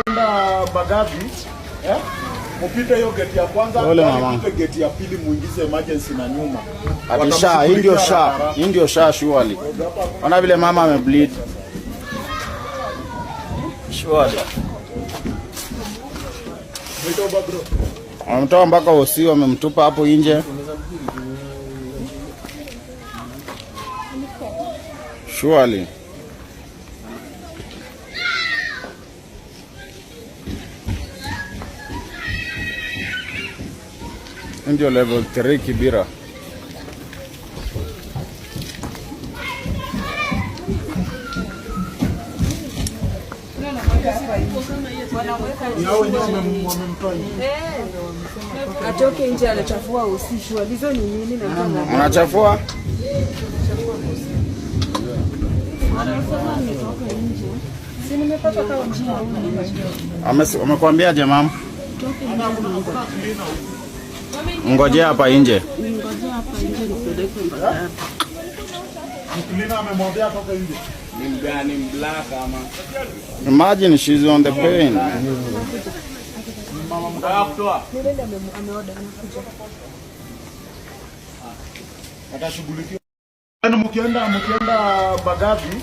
mkienda Bagavi, mpite hiyo gate ya kwanza, mpite gate ya pili muingize emergency na nyuma. Atisha, hii ndio sha surely. Ona vile mama amebleed. Surely. Wametoa mpaka hosi, wamemtupa hapo nje. Surely. Ndio level 3 Kibira. Atoke nje anachafua usishwa. Hizo ni nini na mtana? Anachafua? Anasema ametoka nje. Si nimepata kwa njia. Amekwambia je mama? Ngojea hapa nje. Ngojea hapa nje nipeleke Mbagala. Mkulina amemwambia atoke nje. Ni mgani mblack ama? Imagine she's on the pain. Mama mkatoa. Nilele ameoda anakuja. Atashughulikiwa. Mkienda Bagavi